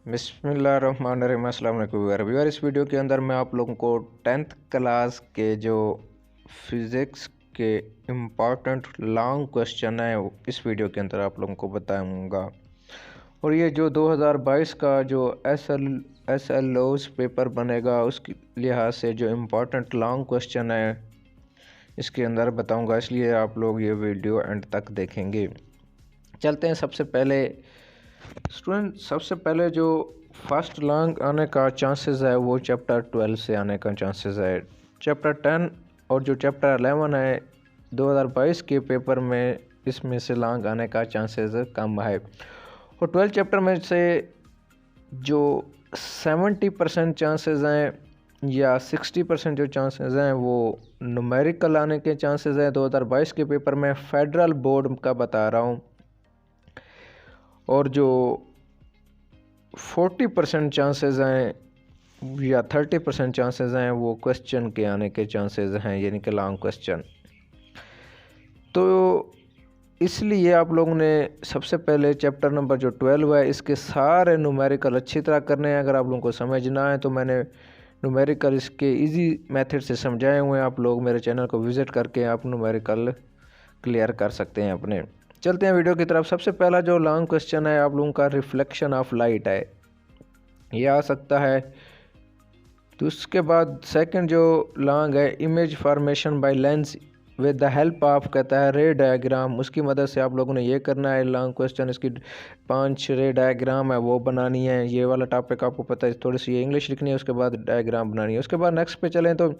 बिस्मिल्लाहिर्रहमानिर्रहीम। अस्सलाम वालेकुम व्यूअर। इस वीडियो के अंदर मैं आप लोगों को 10th क्लास के जो फिज़िक्स के इम्पॉर्टेंट लॉन्ग क्वेश्चन है इस वीडियो के अंदर आप लोगों को बताऊंगा। और ये जो 2022 का जो एस एल ओज़ पेपर बनेगा उसके लिहाज से जो इम्पॉर्टेंट लॉन्ग क्वेश्चन है इसके अंदर बताऊंगा, इसलिए आप लोग ये वीडियो एंड तक देखेंगे। चलते हैं। सबसे पहले जो फर्स्ट लॉन्ग आने का चांसेस है वो चैप्टर 12 से आने का चांसेस है। चैप्टर 10 और जो चैप्टर 11 है 2022 के पेपर में इसमें से लॉन्ग आने का चांसेस कम है। और 12 चैप्टर में से जो 70% चांसेस हैं या 60% जो चांसेस हैं वो न्यूमेरिकल आने के चांसेस हैं 2022 के पेपर में। फेडरल बोर्ड का बता रहा हूँ। और जो 40% चांसेस हैं या 30% चांसेस हैं वो क्वेश्चन के आने के चांसेस हैं, यानी कि लॉन्ग क्वेश्चन। तो इसलिए आप लोगों ने सबसे पहले चैप्टर नंबर जो 12 है इसके सारे न्यूमेरिकल अच्छी तरह करने हैं। अगर आप लोगों को समझना है तो मैंने न्यूमेरिकल इसके इजी मेथड से समझाए हुए हैं। आप लोग मेरे चैनल को विज़िट करके आप न्यूमेरिकल क्लियर कर सकते हैं अपने। चलते हैं वीडियो की तरफ। सबसे पहला जो लॉन्ग क्वेश्चन है आप लोगों का रिफ्लेक्शन ऑफ लाइट है, ये आ सकता है। तो उसके बाद सेकंड जो लॉन्ग है image formation by lens with the help of कहता है रे डायग्राम। उसकी मदद से आप लोगों ने ये करना है लॉन्ग क्वेश्चन। इसकी 5 रे डायग्राम है वो बनानी है। ये वाला टॉपिक आपको पता है, थोड़ी सी ये इंग्लिश लिखनी है, उसके बाद डायग्राम बनानी है। उसके बाद नेक्स्ट पे चलें तो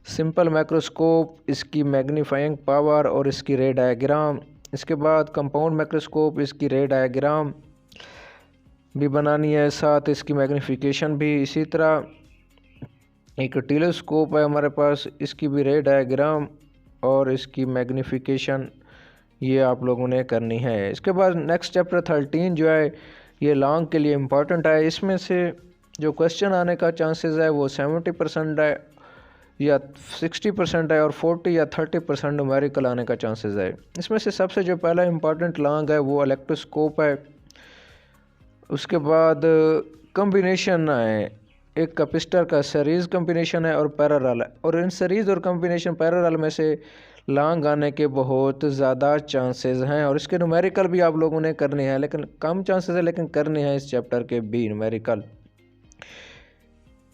सिंपल माइक्रोस्कोप, इसकी मैग्नीफाइंग पावर और इसकी रे डायग्राम। इसके बाद कंपाउंड माइक्रोस्कोप, इसकी रे डायग्राम भी बनानी है, साथ इसकी मैग्नीफिकेशन भी। इसी तरह एक टेलीस्कोप है हमारे पास, इसकी भी रे डायग्राम और इसकी मैग्नीफिकेशन ये आप लोगों ने करनी है। इसके बाद नेक्स्ट चैप्टर 13 जो है ये लॉन्ग के लिए इम्पॉर्टेंट है। इसमें से जो क्वेश्चन आने का चांसेस है वो 70% है या 60% है और 40 या 30% न्यूमेरिकल आने का चांसेस है। इसमें से सबसे जो पहला इम्पॉर्टेंट लॉन्ग है वो इलेक्ट्रोस्कोप है। उसके बाद कम्बिनेशन है, एक कैपेसिटर का सीरीज़ कम्बिनेशन है और पैरेलल है। और इन सीरीज़ और कम्बिनेशन पैरेलल में से लॉन्ग आने के बहुत ज़्यादा चांसेस हैं। और इसके न्यूमेरिकल भी आप लोगों ने करने हैं, लेकिन कम चांसेस है लेकिन करने हैं इस चैप्टर के भी न्यूमेरिकल।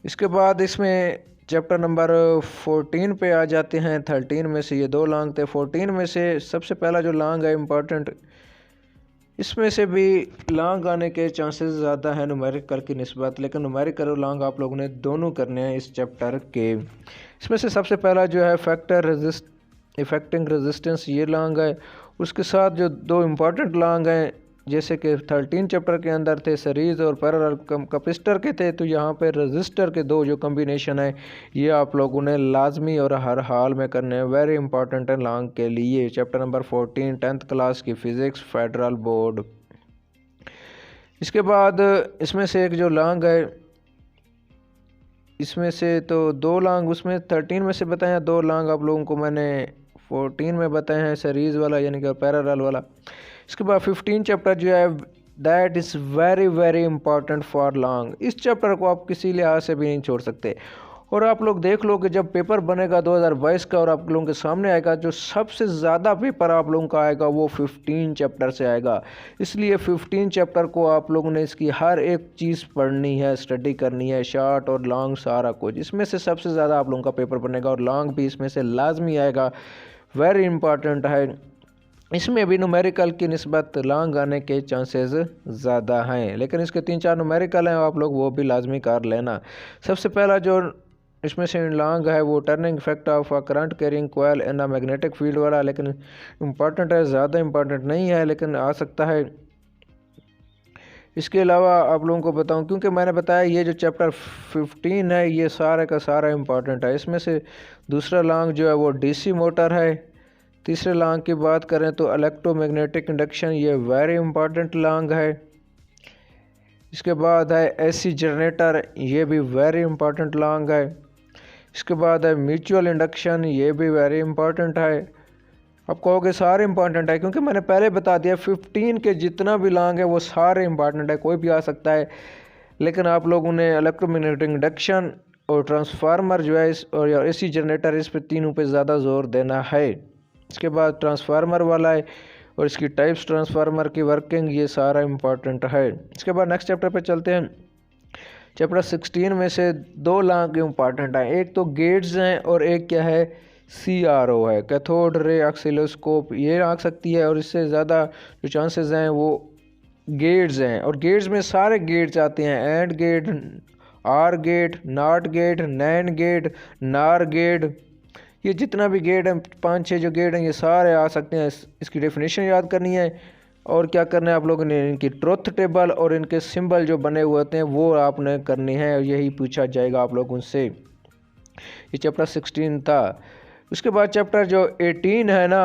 इसके बाद इसमें चैप्टर नंबर 14 पे आ जाते हैं। 13 में से ये 2 लॉन्ग थे। 14 में से सबसे पहला जो लॉन्ग है इम्पॉर्टेंट, इसमें से भी लॉन्ग आने के चांसेस ज़्यादा हैं न्यूमेरिकल की निस्बत, लेकिन न्यूमेरिकल और लॉन्ग आप लोगों ने दोनों करने हैं इस चैप्टर के। इसमें से सबसे पहला जो है इफेक्टिंग रेजिस्टेंस, ये लॉन्ग है। उसके साथ जो 2 इम्पॉर्टेंट लॉन्ग हैं जैसे कि 13 चैप्टर के अंदर थे सीरीज़ और पैरेलल कैपेसिटर के थे, तो यहाँ पे रजिस्टर के 2 जो कम्बिनेशन है ये आप लोगों ने लाजमी और हर हाल में करने हैं। वेरी इंपॉर्टेंट है लॉन्ग के लिए। चैप्टर नंबर 14 10th क्लास की फ़िज़िक्स फेडरल बोर्ड। इसके बाद इसमें से एक जो लॉन्ग है, इसमें से तो 2 लॉन्ग उसमें 13 में से बताए हैं, 2 लॉन्ग आप लोगों को मैंने 14 में बताए हैं, सीरीज़ वाला यानी कि पैरेलल वाला। इसके बाद 15 चैप्टर जो है that is very very important for long. इस चैप्टर को आप किसी लिहाज से भी नहीं छोड़ सकते। और आप लोग देख लो कि जब पेपर बनेगा 2022 का और आप लोगों के सामने आएगा, जो सबसे ज़्यादा पेपर आप लोगों का आएगा वो 15 चैप्टर से आएगा। इसलिए 15 चैप्टर को आप लोगों ने इसकी हर एक चीज़ पढ़नी है, स्टडी करनी है, शॉर्ट और लॉन्ग सारा कुछ। इसमें से सबसे ज़्यादा आप लोगों का पेपर बनेगा और लॉन्ग भी इसमें से लाजमी आएगा। वेरी इंपॉर्टेंट है। इसमें भी न्यूमेरिकल की निस्बत लॉन्ग आने के चांसेस ज़्यादा हैं, लेकिन इसके 3-4 न्यूमेरिकल हैं, आप लोग वो भी लाजमी कर लेना। सबसे पहला जो इसमें से लॉन्ग है वो turning effect of a current carrying coil in a magnetic field वाला, लेकिन इम्पॉर्टेंट है, ज़्यादा इम्पॉर्टेंट नहीं है लेकिन आ सकता है। इसके अलावा आप लोगों को बताऊं, क्योंकि मैंने बताया ये जो चैप्टर 15 है ये सारे का सारा इम्पॉर्टेंट है। इसमें से दूसरा लॉन्ग जो है वो डीसी मोटर है। तीसरे लॉन्ग की बात करें तो इलेक्ट्रोमैग्नेटिक इंडक्शन, ये वेरी इंपॉर्टेंट लॉन्ग है। इसके बाद है एसी जनरेटर, ये भी वेरी इंपॉर्टेंट लॉन्ग है। इसके बाद है म्यूचुअल इंडक्शन, ये भी वेरी इंपॉर्टेंट है। आप कहोगे सारे इंपॉर्टेंट है, क्योंकि मैंने पहले बता दिया 15 के जितना भी लॉन्ग है वो सारे इंपॉर्टेंट है, कोई भी आ सकता है। लेकिन आप लोगों ने इलेक्ट्रोमैग्नेटिक इंडक्शन और ट्रांसफार्मर जो है इस और या एसी जनरेटर, इस पे तीनों पे ज़्यादा जोर देना है। इसके बाद ट्रांसफार्मर वाला है और इसकी टाइप्स, ट्रांसफार्मर की वर्किंग, ये सारा इम्पॉर्टेंट है। इसके बाद नेक्स्ट चैप्टर पे चलते हैं। चैप्टर 16 में से 2 लॉन्ग इम्पॉर्टेंट हैं, एक तो गेट्स हैं और एक क्या है CRO है, कैथोड रे ऑसिलोस्कोप, ये आ सकती है। और इससे ज़्यादा जो चांसेस हैं वो गेट्स हैं, और गेट्स में सारे गेट्स आते हैं, and gate, or gate, not gate, nand gate, nor gate, ये जितना भी गेट है 5-6 जो गेट हैं ये सारे आ सकते हैं। इसकी डेफिनेशन याद करनी है और क्या करना है आप लोगों ने, इनकी ट्रुथ टेबल और इनके सिंबल जो बने हुए होते हैं वो आपने करनी है, और यही पूछा जाएगा आप लोगों से। ये चैप्टर 16 था। उसके बाद चैप्टर जो 18 है ना,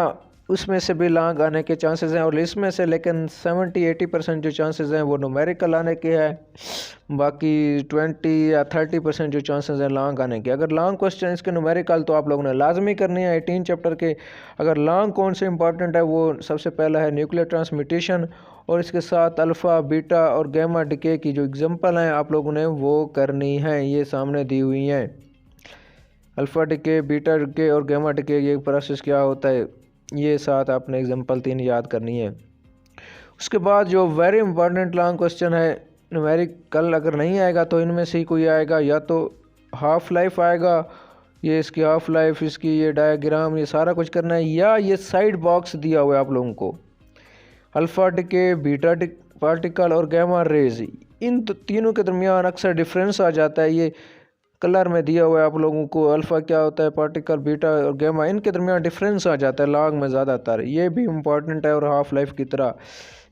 उसमें से भी लॉन्ग आने के चांसेस हैं, और इसमें से लेकिन 70-80% जो चांसेस हैं वो न्यूमेरिकल आने के हैं, बाकी 20 या 30% जो चांसेस हैं लॉन्ग आने के। अगर लॉन्ग क्वेश्चन इसके न्यूमेरिकल तो आप लोगों ने लाजमी करनी है 18 चैप्टर के। अगर लॉन्ग कौन से इंपॉर्टेंट है वो सबसे पहला है न्यूक्लियर ट्रांसमिटेशन, और इसके साथ अल्फ़ा, बीटा और गैमा डिके की जो एग्जांपल हैं आप लोगों ने वो करनी है, ये सामने दी हुई हैं। अल्फ़ा डिके, बीटा डिके और गैमा डिके, ये प्रोसेस क्या होता है, ये साथ आपने एग्जांपल 3 याद करनी है। उसके बाद जो वेरी इंपॉर्टेंट लॉन्ग क्वेश्चन है न्यूमेरिकल, अगर नहीं आएगा तो इनमें से ही कोई आएगा, या तो हाफ लाइफ आएगा, ये इसकी हाफ लाइफ, इसकी ये डायग्राम, ये सारा कुछ करना है, या ये साइड बॉक्स दिया हुआ है आप लोगों को, अल्फ़ा डिके, बीटा पार्टिकल और गैमा रेज, इन तीनों के दरमियान अक्सर डिफरेंस आ जाता है। ये कलर में दिया हुआ है आप लोगों को, अल्फ़ा क्या होता है, पार्टिकल, बीटा और गैमा, इनके दरमियान डिफरेंस आ जाता है लॉन्ग में ज़्यादातर, ये भी इम्पॉर्टेंट है और हाफ लाइफ की तरह।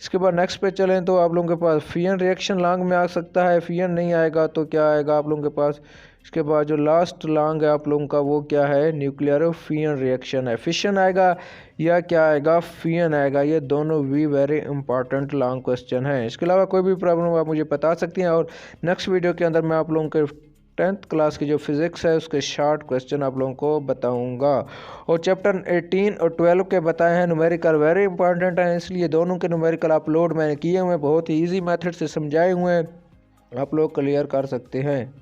इसके बाद नेक्स्ट पे चलें तो आप लोगों के पास फियन रिएक्शन लॉन्ग में आ सकता है, फियन नहीं आएगा तो क्या आएगा आप लोगों के पास। इसके बाद जो लास्ट लॉन्ग है आप लोगों का वो क्या है, न्यूक्लियर फियन रिएक्शन है, फिशन आएगा या क्या आएगा, फियन आएगा। ये दोनों भी वेरी इंपॉर्टेंट लॉन्ग क्वेश्चन है। इसके अलावा कोई भी प्रॉब्लम आप मुझे बता सकती हैं, और नेक्स्ट वीडियो के अंदर मैं आप लोगों के 10th क्लास की जो फिज़िक्स है उसके शॉर्ट क्वेश्चन आप लोगों को बताऊंगा। और चैप्टर 18 और 12 के बताए हैं न्यूमेरिकल वेरी इंपॉर्टेंट हैं, इसलिए दोनों के न्यूमेरिकल अपलोड मैंने किए हुए हैं, बहुत ही ईजी मेथड से समझाए हुए हैं, आप लोग क्लियर कर सकते हैं।